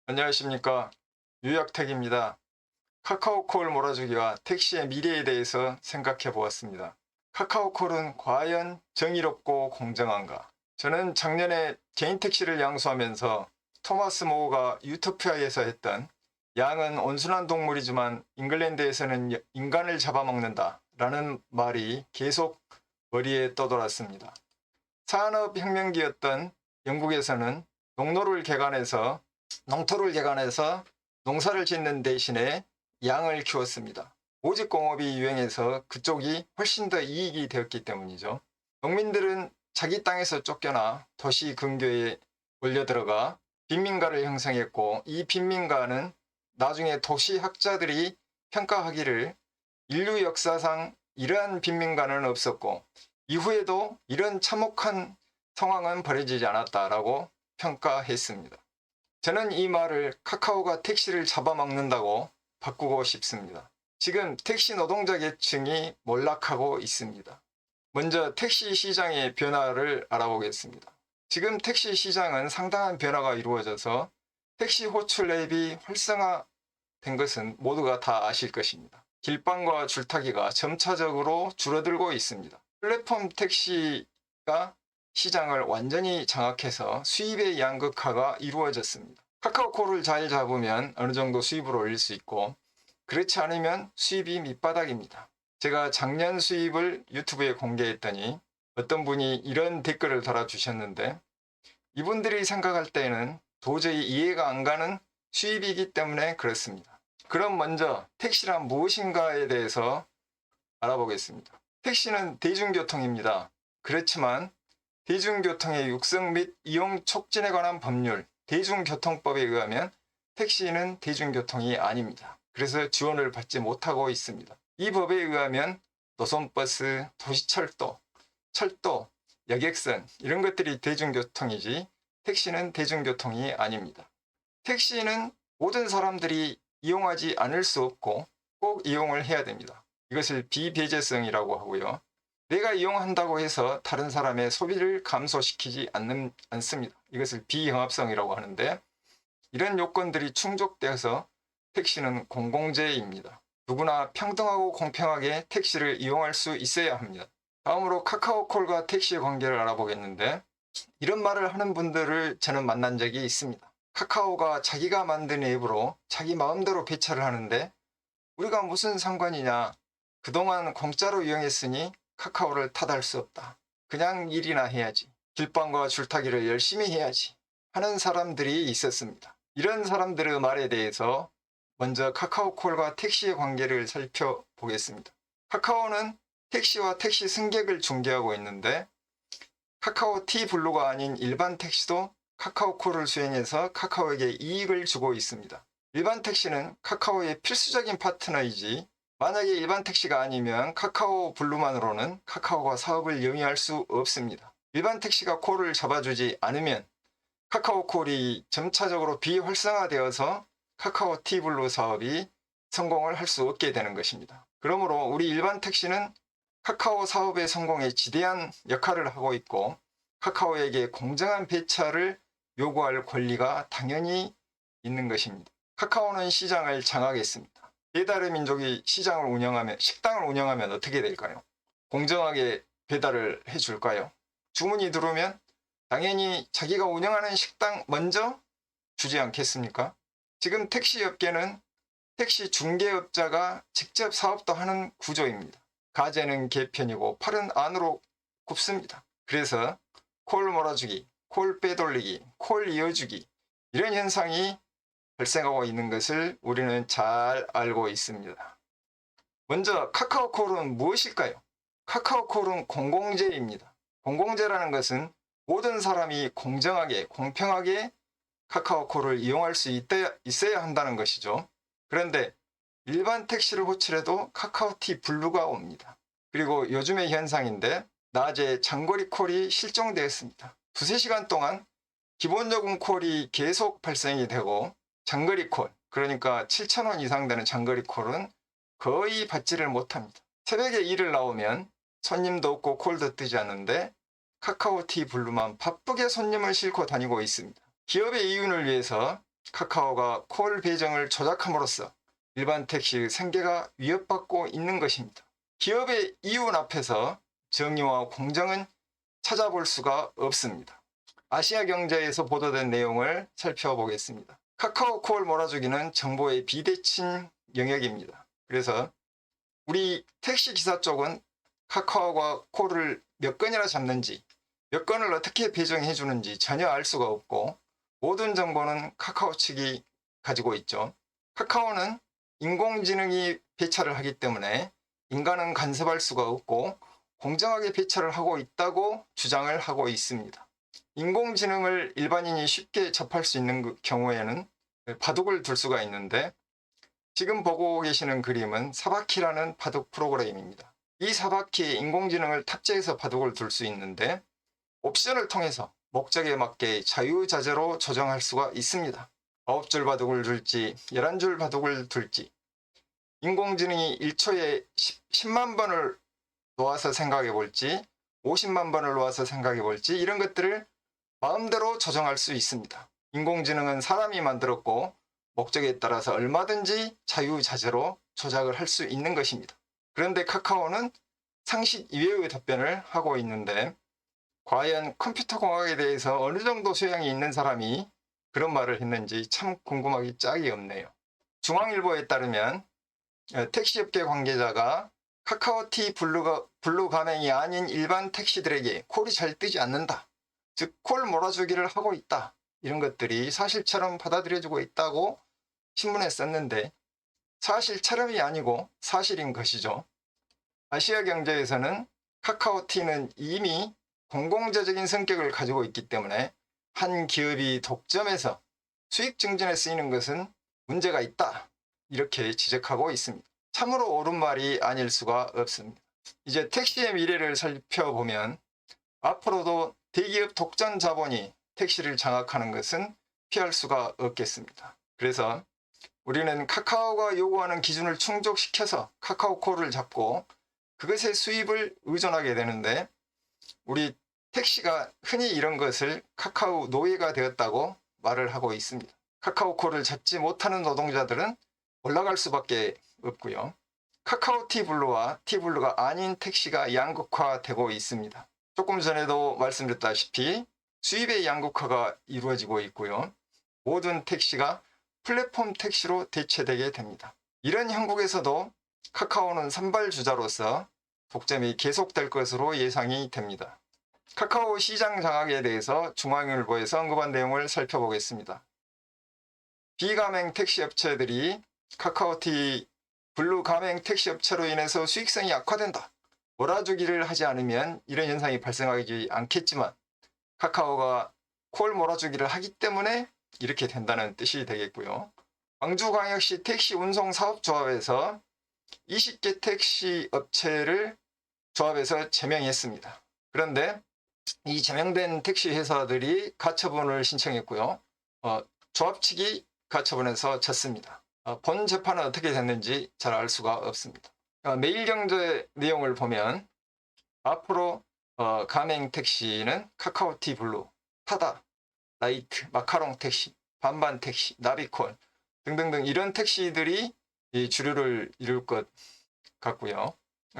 안녕하십니까. 유약택입니다. 카카오콜 몰아주기와 택시의 미래에 대해서 생각해 보았습니다. 카카오콜은 과연 정의롭고 공정한가? 저는 작년에 개인 택시를 양수하면서 토마스 모어가 유토피아에서 했던 양은 온순한 동물이지만 잉글랜드에서는 인간을 잡아먹는다 라는 말이 계속 머리에 떠돌았습니다. 산업혁명기였던 영국에서는 농토를 개간해서 농사를 짓는 대신에 양을 키웠습니다. 모집공업이 유행해서 그쪽이 훨씬 더 이익이 되었기 때문이죠. 농민들은 자기 땅에서 쫓겨나 도시 근교에 몰려들어가 빈민가를 형성했고, 이 빈민가는 나중에 도시학자들이 평가하기를 인류 역사상 이러한 빈민가는 없었고 이후에도 이런 참혹한 상황은 벌어지지 않았다라고 평가했습니다. 저는 이 말을 카카오가 택시를 잡아먹는다고 바꾸고 싶습니다. 지금 택시 노동자 계층이 몰락하고 있습니다. 먼저 택시 시장의 변화를 알아보겠습니다. 지금 택시 시장은 상당한 변화가 이루어져서 택시 호출 앱이 활성화된 것은 모두가 다 아실 것입니다. 길빵과 줄타기가 점차적으로 줄어들고 있습니다. 플랫폼 택시가 시장을 완전히 장악해서 수입의 양극화가 이루어졌습니다. 카카오콜을 잘 잡으면 어느 정도 수입을 올릴 수 있고, 그렇지 않으면 수입이 밑바닥입니다. 제가 작년 수입을 유튜브에 공개했더니 어떤 분이 이런 댓글을 달아주셨는데, 이분들이 생각할 때는 도저히 이해가 안 가는 수입이기 때문에 그렇습니다. 그럼 먼저 택시란 무엇인가에 대해서 알아보겠습니다. 택시는 대중교통입니다. 그렇지만 대중교통의 육성 및 이용 촉진에 관한 법률, 대중교통법에 의하면 택시는 대중교통이 아닙니다. 그래서 지원을 받지 못하고 있습니다. 이 법에 의하면 노선버스, 도시철도, 철도, 여객선 이런 것들이 대중교통이지 택시는 대중교통이 아닙니다. 택시는 모든 사람들이 이용하지 않을 수 없고 꼭 이용을 해야 됩니다. 이것을 비배제성이라고 하고요. 내가 이용한다고 해서 다른 사람의 소비를 감소시키지 않습니다. 이것을 비형합성이라고 하는데, 이런 요건들이 충족되어서 택시는 공공재입니다. 누구나 평등하고 공평하게 택시를 이용할 수 있어야 합니다. 다음으로 카카오콜과 택시의 관계를 알아보겠는데, 이런 말을 하는 분들을 저는 만난 적이 있습니다. 카카오가 자기가 만든 앱으로 자기 마음대로 배차를 하는데 우리가 무슨 상관이냐, 그동안 공짜로 이용했으니 카카오를 탓할 수 없다. 그냥 일이나 해야지. 길빵과 줄타기를 열심히 해야지 하는 사람들이 있었습니다. 이런 사람들의 말에 대해서 먼저 카카오콜과 택시의 관계를 살펴보겠습니다. 카카오는 택시와 택시 승객을 중개하고 있는데, 카카오 T블루가 아닌 일반 택시도 카카오콜을 수행해서 카카오에게 이익을 주고 있습니다. 일반 택시는 카카오의 필수적인 파트너이지, 만약에 일반 택시가 아니면 카카오 블루만으로는 카카오가 사업을 영위할 수 없습니다. 일반 택시가 콜을 잡아주지 않으면 카카오 콜이 점차적으로 비활성화되어서 카카오 T블루 사업이 성공을 할 수 없게 되는 것입니다. 그러므로 우리 일반 택시는 카카오 사업의 성공에 지대한 역할을 하고 있고, 카카오에게 공정한 배차를 요구할 권리가 당연히 있는 것입니다. 카카오는 시장을 장악했습니다. 배달의 민족이 식당을 운영하면 어떻게 될까요? 공정하게 배달을 해줄까요? 주문이 들어오면 당연히 자기가 운영하는 식당 먼저 주지 않겠습니까? 지금 택시업계는 택시 중개업자가 직접 사업도 하는 구조입니다. 가재는 개편이고 팔은 안으로 굽습니다. 그래서 콜 몰아주기, 콜 빼돌리기, 콜 이어주기, 이런 현상이 발생하고 있는 것을 우리는 잘 알고 있습니다. 먼저 카카오콜은 무엇일까요? 카카오콜은 공공재입니다. 공공재라는 것은 모든 사람이 공정하게, 공평하게 카카오콜을 이용할 수 있어야 한다는 것이죠. 그런데 일반 택시를 호출해도 카카오티 블루가 옵니다. 그리고 요즘의 현상인데, 낮에 장거리 콜이 실종되었습니다. 2~3시간 동안 기본요금 콜이 계속 발생이 되고, 장거리 콜, 그러니까 7,000원 이상 되는 장거리 콜은 거의 받지를 못합니다. 새벽에 일을 나오면 손님도 없고 콜도 뜨지 않는데 카카오티 블루만 바쁘게 손님을 싣고 다니고 있습니다. 기업의 이윤을 위해서 카카오가 콜 배정을 조작함으로써 일반 택시의 생계가 위협받고 있는 것입니다. 기업의 이윤 앞에서 정의와 공정은 찾아볼 수가 없습니다. 아시아경제에서 보도된 내용을 살펴보겠습니다. 카카오 콜 몰아주기는 정보의 비대칭 영역입니다. 그래서 우리 택시기사 쪽은 카카오가 콜을 몇 건이나 잡는지, 몇 건을 어떻게 배정해 주는지 전혀 알 수가 없고, 모든 정보는 카카오 측이 가지고 있죠. 카카오는 인공지능이 배차를 하기 때문에 인간은 간섭할 수가 없고 공정하게 배차를 하고 있다고 주장을 하고 있습니다. 인공지능을 일반인이 쉽게 접할 수 있는 경우에는 바둑을 둘 수가 있는데, 지금 보고 계시는 그림은 사바키라는 바둑 프로그램입니다. 이 사바키에 인공지능을 탑재해서 바둑을 둘 수 있는데, 옵션을 통해서 목적에 맞게 자유자재로 조정할 수가 있습니다. 9줄 바둑을 둘지 11줄 바둑을 둘지, 인공지능이 1초에 10만 번을 놓아서 생각해 볼지 50만 번을 놓아서 생각해 볼지, 이런 것들을 마음대로 조정할 수 있습니다. 인공지능은 사람이 만들었고 목적에 따라서 얼마든지 자유자재로 조작을 할 수 있는 것입니다. 그런데 카카오는 상식 이외의 답변을 하고 있는데, 과연 컴퓨터 공학에 대해서 어느 정도 소양이 있는 사람이 그런 말을 했는지 참 궁금하기 짝이 없네요. 중앙일보에 따르면 택시업계 관계자가 카카오티 블루 가맹이 아닌 일반 택시들에게 콜이 잘 뜨지 않는다, 즉 콜 몰아주기를 하고 있다, 이런 것들이 사실처럼 받아들여지고 있다고 신문에 썼는데, 사실처럼이 아니고 사실인 것이죠. 아시아경제에서는 카카오티는 이미 공공재적인 성격을 가지고 있기 때문에 한 기업이 독점해서 수익 증진에 쓰이는 것은 문제가 있다, 이렇게 지적하고 있습니다. 참으로 옳은 말이 아닐 수가 없습니다. 이제 택시의 미래를 살펴보면 앞으로도 대기업 독점 자본이 택시를 장악하는 것은 피할 수가 없겠습니다. 그래서 우리는 카카오가 요구하는 기준을 충족시켜서 카카오콜을 잡고 그것의 수입을 의존하게 되는데, 우리 택시가 흔히 이런 것을 카카오 노예가 되었다고 말을 하고 있습니다. 카카오콜을 잡지 못하는 노동자들은 올라갈 수밖에 없고요. 카카오 티블루와 티블루가 아닌 택시가 양극화되고 있습니다. 조금 전에도 말씀드렸다시피 수입의 양극화가 이루어지고 있고요. 모든 택시가 플랫폼 택시로 대체되게 됩니다. 이런 형국에서도 카카오는 선발주자로서 독점이 계속될 것으로 예상이 됩니다. 카카오 시장 장악에 대해서 중앙일보에서 언급한 내용을 살펴보겠습니다. 비가맹 택시 업체들이 카카오티 블루 가맹 택시 업체로 인해서 수익성이 악화된다, 몰아주기를 하지 않으면 이런 현상이 발생하지 않겠지만, 카카오가 콜 몰아주기를 하기 때문에 이렇게 된다는 뜻이 되겠고요. 광주광역시 택시 운송 사업조합에서 20개 택시 업체를 조합해서 제명했습니다. 그런데 이 제명된 택시 회사들이 가처분을 신청했고요. 조합 측이 가처분해서 졌습니다. 본 재판은 어떻게 됐는지 잘 알 수가 없습니다. 매일경제 내용을 보면 앞으로 가맹 택시는 카카오티 블루, 타다, 라이트, 마카롱 택시, 반반 택시, 나비콜 등등등 이런 택시들이 주류를 이룰 것 같고요.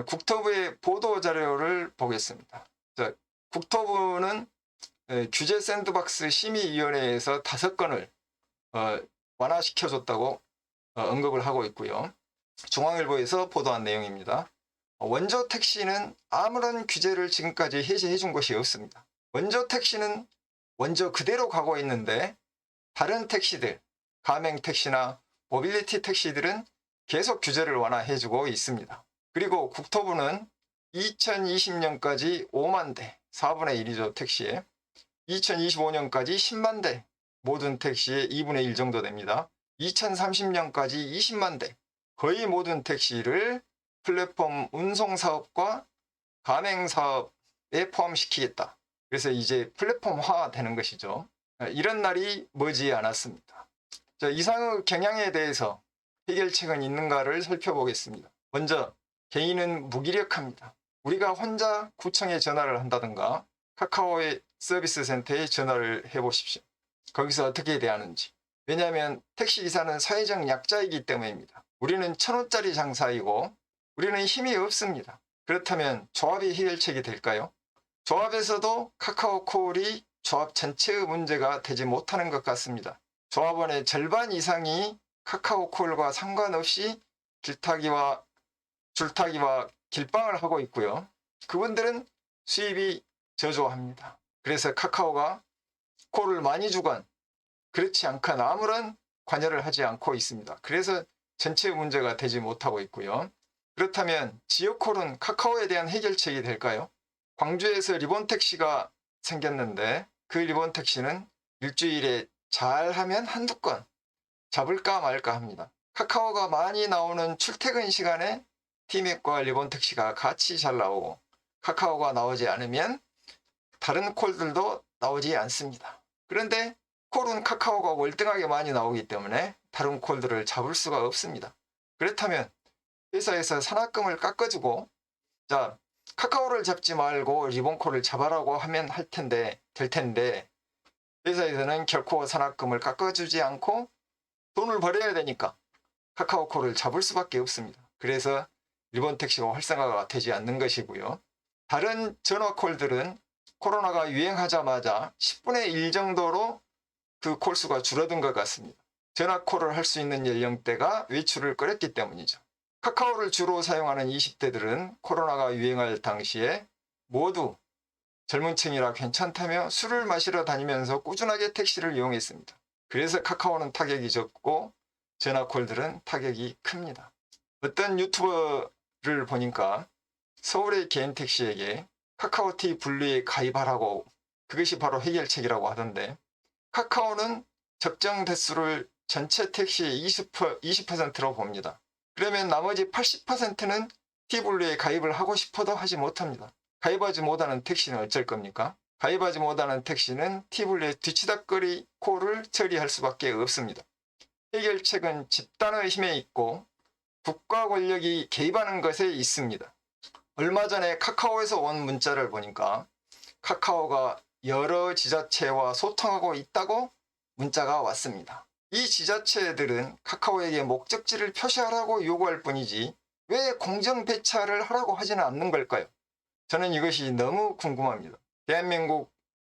국토부의 보도 자료를 보겠습니다. 자, 국토부는 규제 샌드박스 심의위원회에서 5건을 완화시켜줬다고 언급을 하고 있고요. 중앙일보에서 보도한 내용입니다. 원조 택시는 아무런 규제를 지금까지 해제해 준 것이 없습니다. 원조 택시는 원조 그대로 가고 있는데, 다른 택시들, 가맹 택시나 모빌리티 택시들은 계속 규제를 완화해 주고 있습니다. 그리고 국토부는 2020년까지 5만 대, 4분의 1이죠, 택시에. 2025년까지 10만 대, 모든 택시의 2분의 1 정도 됩니다. 2030년까지 20만 대, 거의 모든 택시를 플랫폼 운송사업과 가맹사업에 포함시키겠다. 그래서 이제 플랫폼화 되는 것이죠. 이런 날이 머지 않았습니다. 자, 이상의 경향에 대해서 해결책은 있는가를 살펴보겠습니다. 먼저 개인은 무기력합니다. 우리가 혼자 구청에 전화를 한다든가 카카오의 서비스 센터에 전화를 해보십시오. 거기서 어떻게 대하는지. 왜냐하면 택시기사는 사회적 약자이기 때문입니다. 우리는 1,000원짜리 장사이고 우리는 힘이 없습니다. 그렇다면 조합이 해결책이 될까요? 조합에서도 카카오콜이 조합 전체의 문제가 되지 못하는 것 같습니다. 조합원의 절반 이상이 카카오콜과 상관없이 줄타기와 길빵을 하고 있고요. 그분들은 수입이 저조합니다. 그래서 카카오가 콜을 많이 주건 그렇지 않건 아무런 관여를 하지 않고 있습니다. 그래서 전체 문제가 되지 못하고 있고요. 그렇다면 지역콜은 카카오에 대한 해결책이 될까요? 광주에서 리본택시가 생겼는데 그 리본택시는 일주일에 잘하면 한두 건 잡을까 말까 합니다. 카카오가 많이 나오는 출퇴근 시간에 티맥과 리본택시가 같이 잘 나오고 카카오가 나오지 않으면 다른 콜들도 나오지 않습니다. 그런데 콜은 카카오가 월등하게 많이 나오기 때문에 다른 콜들을 잡을 수가 없습니다. 그렇다면 회사에서 산학금을 깎아주고 자 카카오를 잡지 말고 리본콜을 잡아라고 하면 될 텐데 회사에서는 결코 산학금을 깎아주지 않고 돈을 벌어야 되니까 카카오콜을 잡을 수밖에 없습니다. 그래서 리본택시가 활성화가 되지 않는 것이고요. 다른 전화콜들은 코로나가 유행하자마자 10분의 1 정도로 그 콜수가 줄어든 것 같습니다. 전화콜을 할 수 있는 연령대가 외출을 꺼렸기 때문이죠. 카카오를 주로 사용하는 20대들은 코로나가 유행할 당시에 모두 젊은 층이라 괜찮다며 술을 마시러 다니면서 꾸준하게 택시를 이용했습니다. 그래서 카카오는 타격이 적고 전화콜들은 타격이 큽니다. 어떤 유튜버를 보니까 서울의 개인 택시에게 카카오티 분류에 가입하라고 그것이 바로 해결책이라고 하던데 카카오는 적정 대수를 전체 택시의 20%로 봅니다. 그러면 나머지 80%는 T분류에 가입을 하고 싶어도 하지 못합니다. 가입하지 못하는 택시는 어쩔 겁니까? 가입하지 못하는 택시는 T분류의 뒤치다거리 콜을 처리할 수밖에 없습니다. 해결책은 집단의 힘에 있고 국가 권력이 개입하는 것에 있습니다. 얼마 전에 카카오에서 온 문자를 보니까 카카오가 여러 지자체와 소통하고 있다고 문자가 왔습니다. 이 지자체들은 카카오에게 목적지를 표시하라고 요구할 뿐이지 왜 공정 배차를 하라고 하지는 않는 걸까요? 저는 이것이 너무 궁금합니다.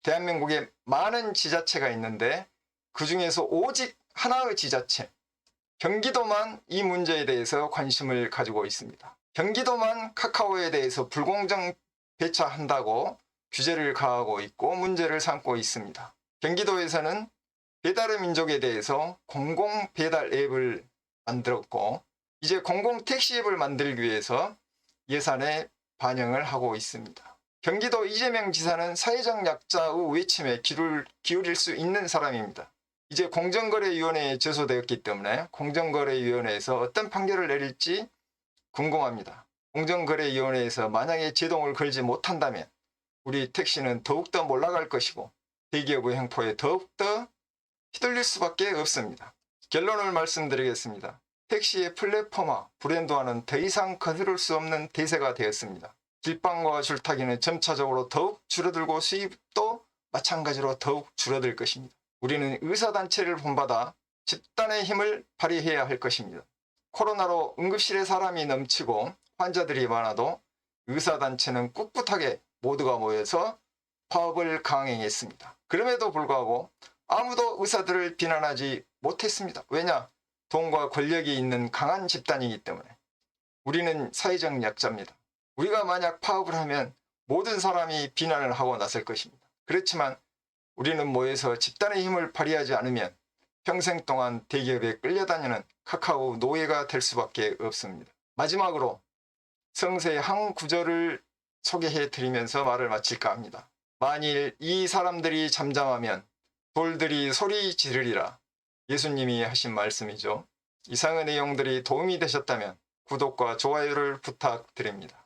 대한민국에 많은 지자체가 있는데 그 중에서 오직 하나의 지자체, 경기도만 이 문제에 대해서 관심을 가지고 있습니다. 경기도만 카카오에 대해서 불공정 배차한다고 규제를 가하고 있고 문제를 삼고 있습니다. 경기도에서는 배달의 민족에 대해서 공공 배달 앱을 만들었고 이제 공공 택시 앱을 만들기 위해서 예산에 반영을 하고 있습니다. 경기도 이재명 지사는 사회적 약자의 외침에 귀를 기울일 수 있는 사람입니다. 이제 공정거래위원회에 제소되었기 때문에 공정거래위원회에서 어떤 판결을 내릴지 궁금합니다. 공정거래위원회에서 만약에 제동을 걸지 못한다면 우리 택시는 더욱더 몰락할 것이고 대기업의 횡포에 더욱더 휘둘릴 수밖에 없습니다. 결론을 말씀드리겠습니다. 택시의 플랫폼화, 브랜드화는 더 이상 거스를 수 없는 대세가 되었습니다. 길빵과 줄타기는 점차적으로 더욱 줄어들고 수입도 마찬가지로 더욱 줄어들 것입니다. 우리는 의사단체를 본받아 집단의 힘을 발휘해야 할 것입니다. 코로나로 응급실에 사람이 넘치고 환자들이 많아도 의사단체는 꿋꿋하게 모두가 모여서 파업을 강행했습니다. 그럼에도 불구하고 아무도 의사들을 비난하지 못했습니다. 왜냐? 돈과 권력이 있는 강한 집단이기 때문에. 우리는 사회적 약자입니다. 우리가 만약 파업을 하면 모든 사람이 비난을 하고 나설 것입니다. 그렇지만 우리는 모여서 집단의 힘을 발휘하지 않으면 평생 동안 대기업에 끌려다니는 카카오 노예가 될 수밖에 없습니다. 마지막으로 성서의 한 구절을 소개해 드리면서 말을 마칠까 합니다. 만일 이 사람들이 잠잠하면 돌들이 소리 지르리라. 예수님이 하신 말씀이죠. 이상의 내용들이 도움이 되셨다면 구독과 좋아요를 부탁드립니다.